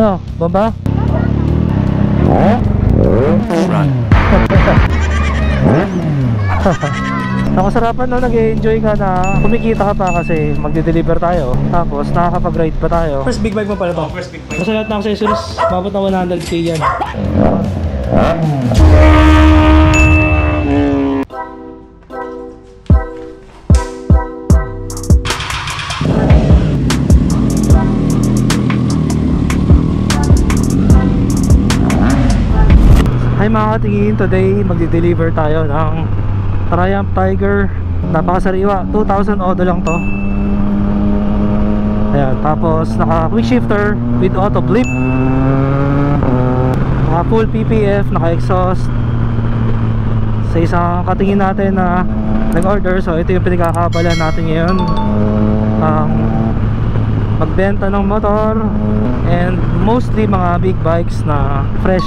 Ano? Bomba? Run. Nakasarapan no, nag-enjoy ka na, kumikita ka pa kasi magde-deliver tayo. Tapos nakakapag-ride pa tayo. First big bike mo pala to? Oh, first big bike. Basta lahat ng accessories, mabot na 100k yan. Hi mga katingin, today magde-deliver tayo ng Triumph Tiger. Napakasariwa, 2,000 auto lang to. Ayan, tapos naka quick shifter with auto blip, naka full PPF, naka exhaust. Sa isang katingin natin na nag-order, so ito yung pinagkakabalan natin ngayon, magbenta ng motor and mostly mga big bikes na fresh.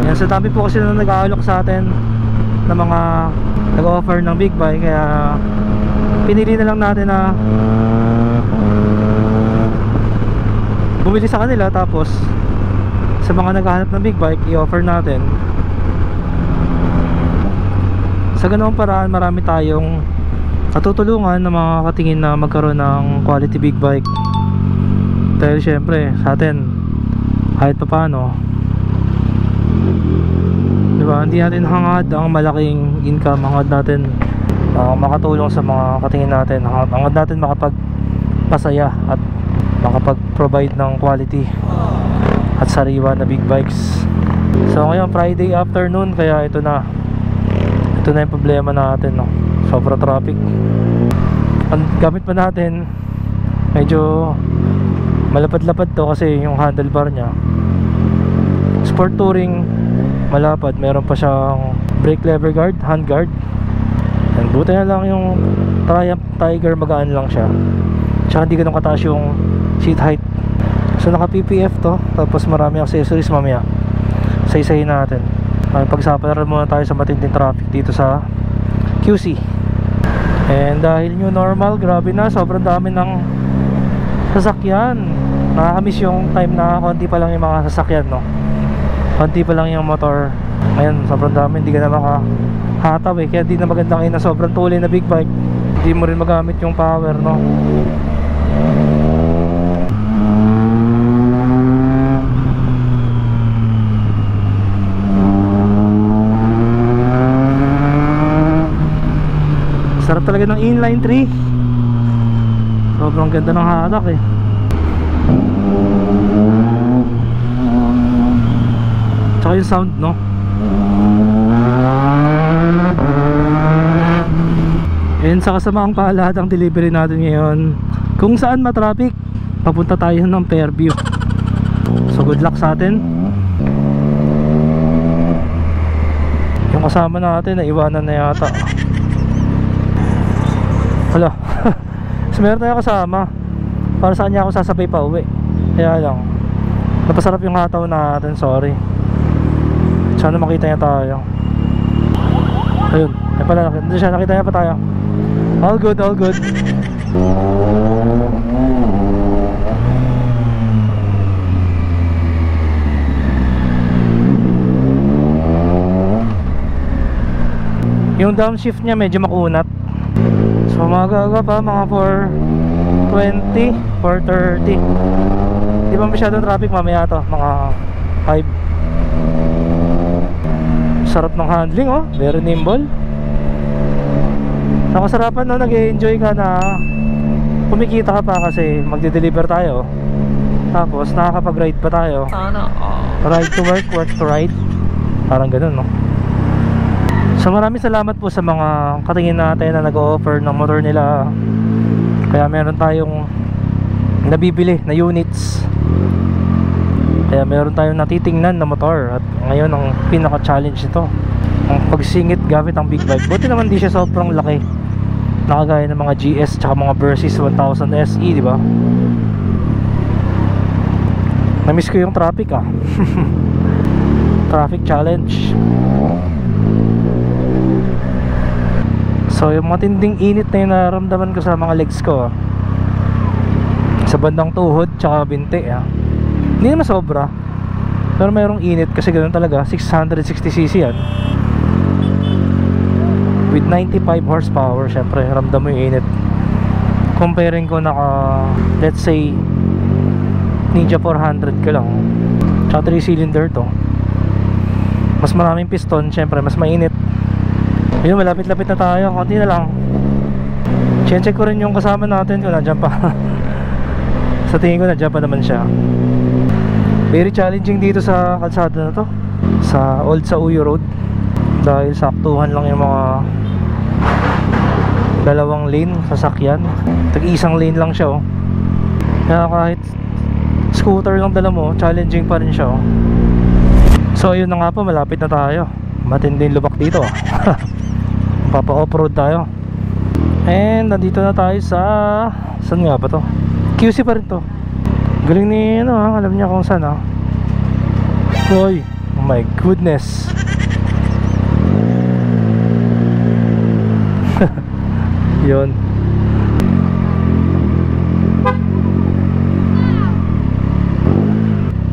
Yan, so dami po kasi na nag-aalok sa atin na mga nag-offer ng big bike, kaya pinili na lang natin na bumili sa kanila, tapos sa mga naghahanap ng big bike i-offer natin. Sa ganoong paraan marami tayong natutulungan ng mga katingin na magkaroon ng quality big bike. Dahil syempre sa atin kahit pa paano, diba, hindi natin hangad ang malaking income. Hangad natin makatulong sa mga katingin natin. Hangad natin makapagpasaya at makapag-provide ng quality at sariwa na big bikes. So ngayon Friday afternoon, kaya ito na yung problema natin, no? Sobra traffic. Ang gamit pa natin medyo malapad-lapad to kasi yung handlebar nya sport touring, malapad. Meron pa siyang brake lever guard, hand guard. And buti na lang yung Triumph Tiger, magaan lang siya. Tsaka hindi ganun kataas yung seat height. So naka PPF to, tapos marami accessories. Mamaya isa-isahin natin. Pagsaparan muna tayo sa matinding traffic dito sa QC. And dahil new normal, grabe na, sobrang dami ng sasakyan. Nakakamiss yung time na konti pa lang yung mga sasakyan, no? Konti pa lang yung motor. Ngayon sobrang dami, hindi ka na makahataw eh. Kaya di na maganda ngayon na sobrang tuloy na big bike, hindi mo rin magamit yung power, no? Sarap talaga ng inline 3. Sobrang ganda ng hatak eh. Tsaka yung sound, no? And sa kasamaang palad ang delivery natin ngayon, kung saan matraffic, papunta tayo ng Fairview. So good luck sa atin. Yung kasama natin naiwanan na yata. Hala. So meron tayong kasama, para saan niya ako sasabay pa uwi. Kaya lang napasarap yung hataw natin, sorry. Sana makita niya tayo. Ayun, ay pala, hindi siya, nakita niya pa tayo. All good, all good. Yung downshift niya medyo makunat. So magaga pa, mga 4:20, 4:30. Di ba masyadong traffic mamaya to, mga 5. Sarap ng handling, oh, very nimble. Nakasarapan no, nag-enjoy ka na, kumikita ka pa kasi magde-deliver tayo. Tapos nakakapag-ride pa tayo. Ride to work, work to ride. Parang ganun, no? So maraming salamat po sa mga katingin natin na nag-o-offer ng motor nila. Kaya meron tayong nabibili na units. Kaya meron tayong natitingnan na motor. At ngayon ang pinaka-challenge ito, ang pagsingit gamit ang big bike. Buti naman di siya sobrang laki, nakagaya ng mga GS tsaka mga Versys 1000 SE, di ba? Na-miss ko yung traffic, ah. Traffic challenge. So yung matinding init na yung nararamdaman ko sa mga legs ko, Sa bandang tuhod tsaka binti Hindi naman sobra, pero mayroong init kasi ganoon talaga. 660cc yan with 95 horsepower. Syempre ramdam mo yung init. Comparing ko let's say Ninja 400 ka lang, tsaka 3 cylinder to, mas maraming piston, syempre mas mainit. Ayun, malapit-lapit na tayo, konti na lang. Check ko rin yung kasama natin kung nandiyan pa. Sa tingin ko nandiyan pa naman siya. Very challenging dito sa kalsada na to, sa Old Sauyo Road, dahil saktuhan lang yung mga dalawang lane sasakyan. Tag-isang lane lang siya Kaya kahit scooter lang dala mo, challenging pa rin siya So ayun na nga po, malapit na tayo. Matinding lubak dito Papa-off-road tayo. And nandito na tayo sa, saan nga ba to? QC pa rin to. Galing ni alam niya kung saan Boy, oh my goodness. Yun.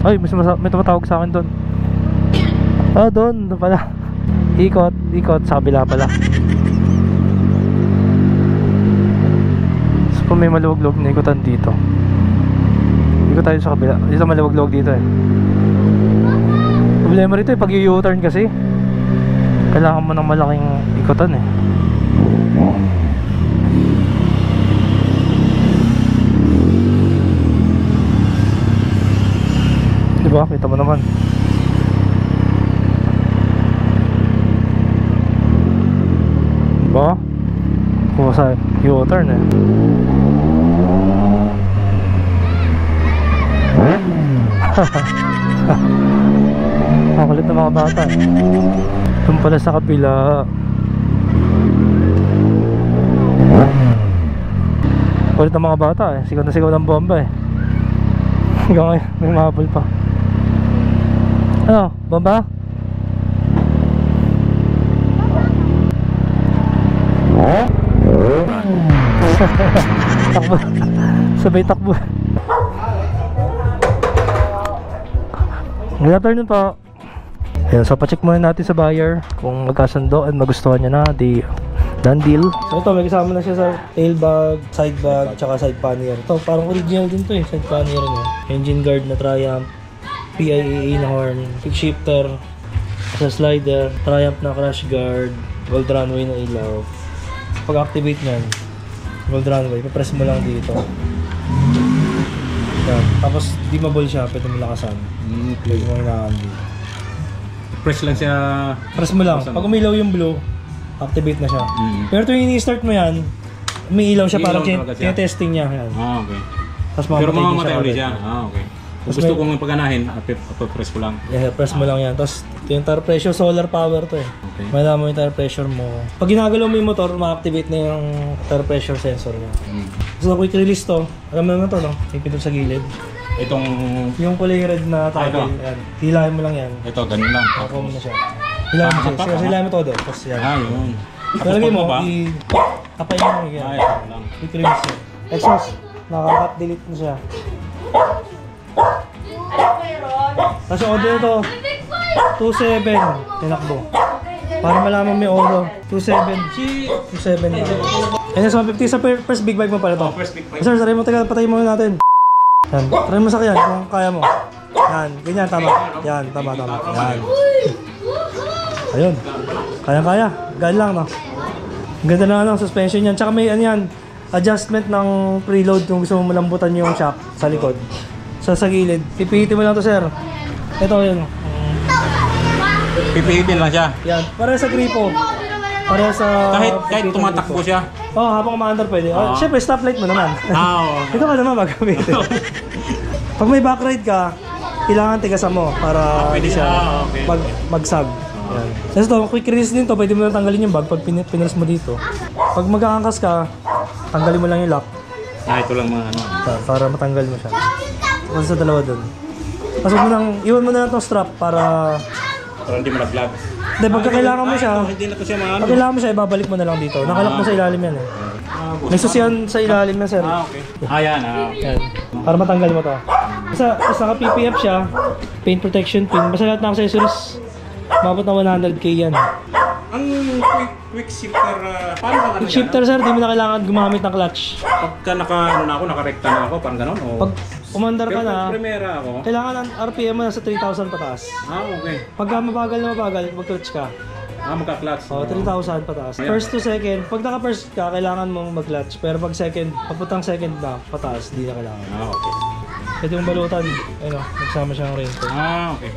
Ay, may tumatawag sa akin doon. Doon pala. Ikot sa kabila pala. So kung may maluwag-luwag na ikutan dito, ikot tayo sa kabila. Dito maluwag-luwag dito Problema rito pag u-turn kasi kailangan mo ng malaking ikutan Diba? Kita mo naman. Diba? Kung sa u-turn Ang kulit ng mga bata Doon pala sa kabila. Kulit ng mga bata Sigaw na sigaw ng bomba Hanggang ngayon may mahabol pa. Ano? Bomba? Takbo. Sabay takbo. Good afternoon po. Ayan, so pacheck muna natin sa buyer kung magkasundo at magustuhan niya na. Done deal. So ito, may kasama na siya sa tail bag, side bag, tsaka side pannier. Ito, parang original din to side pannier Engine guard na Triumph, PIAA na horn, kick shifter, sa slider, Triumph na crash guard, gold runway na ilaw. Pag-activate nyan, gold runway, papress mo lang dito. Yan. Tapos dimmable siya, pwede mo lakasan. Pwede mo hinahandi. Press lang siya. Press mo lang. Pag umilaw yung blue, activate na siya. Pero tuwing i-start mo yan, may ilaw siya, parang testing niya. Yan. Okay. Tapos pero mamamatay ulit siya. Okay. Kung gusto kong paganahin, press ko lang. Yeah, press mo lang yan. Tapos yung tire pressure, solar power to Okay. Malaman mo yung tire pressure mo. Pag ginagalaw mo yung motor, ma-activate na yung tire pressure sensor niya. So quick release to. Alam mo naman to, no? Ipindot sa gilid. Itong yung kulay red na toggle, yan. Hilahin mo lang yan. Ito, ganun lang. Ako mo na siya. Hilahin mo siya. Hilahin mo todo. Tapos yan. Yun. Talagay mo, kapay mo yan. Quick release yan. Exhaust. Nakaka-delete na siya. Tapos yung audio nito 2.7 tinakbo. Para malaman may audio 2.7 na. Ayan, so 150 sa first big bike mo pala to. Sir, saray mo, patayin mo natin. Yan, try mo sakyan kung kaya mo. Yan, ganyan, tama. Yan, tama. Yan. Ayun. Kaya. Gaan lang, no? Ganda na ang suspension yan. Tsaka may yan, adjustment ng preload kung gusto mo malambutan yung shock sa likod. Sa gilid. Pipihitin mo lang to, sir. Ito yun. Pipihitin lang siya. Yan. Para sa gripo. Para sa... Kahit tumatakbo siya. Habang umaandar pwede. Siyempre, stoplight mo naman. Ito ka naman magkamitin. Pag may backride ka, kailangan tigasan mo para hindi siya magsag. Yan. Tapos ito, quick release din to. Pwede mo na tanggalin yung bag pag pinress mo dito. Pag magkakangkas ka, tanggalin mo lang yung lock. Ito lang mga para matanggal mo siya. Tapos sa dalawa dun. Tapos iwan mo na lang itong strap para hindi mo nag-vlog. Hindi, pagka kailangan mo siya, hindi na to siya mga pag kailangan mo siya, ibabalik mo na lang dito. Nakalak mo sa ilalim yan May susiyan sa ilalim yan, sir. Okay. Yan. Yan. Para matanggal mo to. Basta naka PPF siya, paint protection pin. Basta lahat ng accessories, mabot na 100k yan. Ang quick shifter, paano ka Quick shifter sir, di mo na kailangan gumamit ng clutch. Pagka nakarekta na ako, parang ganon? O... Pag umandar ka Pero na, pag primera ako, kailangan ang RPM mo nasa 3,000 pataas. okay. Pagka mabagal na mabagal, mag-clutch ka. Magka-clutch. O, 3,000 pataas. First to second, pag naka-first ka, kailangan mong mag-clutch. Pero pag second, papuntang second na, pataas, di na kailangan. Okay. Ito yung balutan, ayun o, nagsama siyang raincoat. Okay.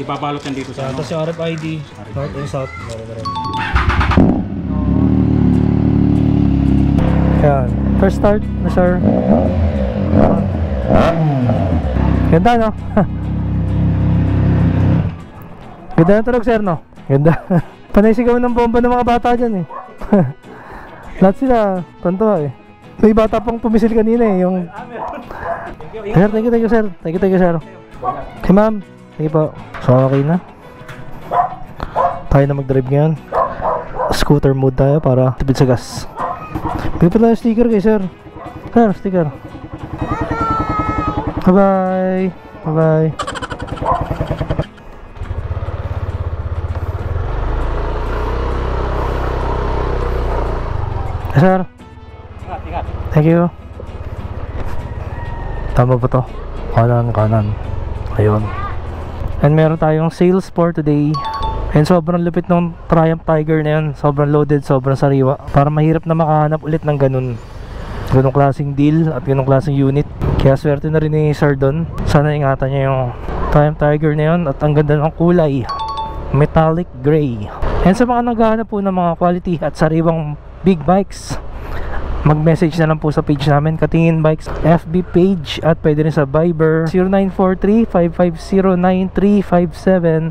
Ipabalot yan dito sa Tapos yung RFID, north and south. Ayan, first start na sir. Ganda no? Ganda na tulog sir no? Ganda. Panay sigaw ng bomba ng mga bata dyan eh. Lahat sila, tanto eh. May bata pang pumisil kanina eh, yung... Sir, thank you sir. Thank you sir. Okay ma'am, thank you po. So okay na. Tayo na mag-drive ngayon. Scooter mode tayo para tipid sa gas. Bigyan pa tayo sticker kay sir. Sir, sticker. Bye-bye. Bye-bye. Sir. Thank you. Tama ba to? Kanan. Ayun. And meron tayong sales for today. And sobrang lupit ng Triumph Tiger na yun. Sobrang loaded, sobrang sariwa. Para mahirap na makahanap ulit ng ganun. Ganung klaseng deal at ganung klaseng unit. Kaya swerte na rin ni Sir Don. Sana ingatan niya yung Triumph Tiger na yun. At ang ganda ng kulay. Metallic gray. And sa mga naghahanap po ng mga quality at sariwang big bikes, mag-message na lang po sa page namin, Katingin Bikes FB page, at pwede rin sa Viber 0943-550-9357.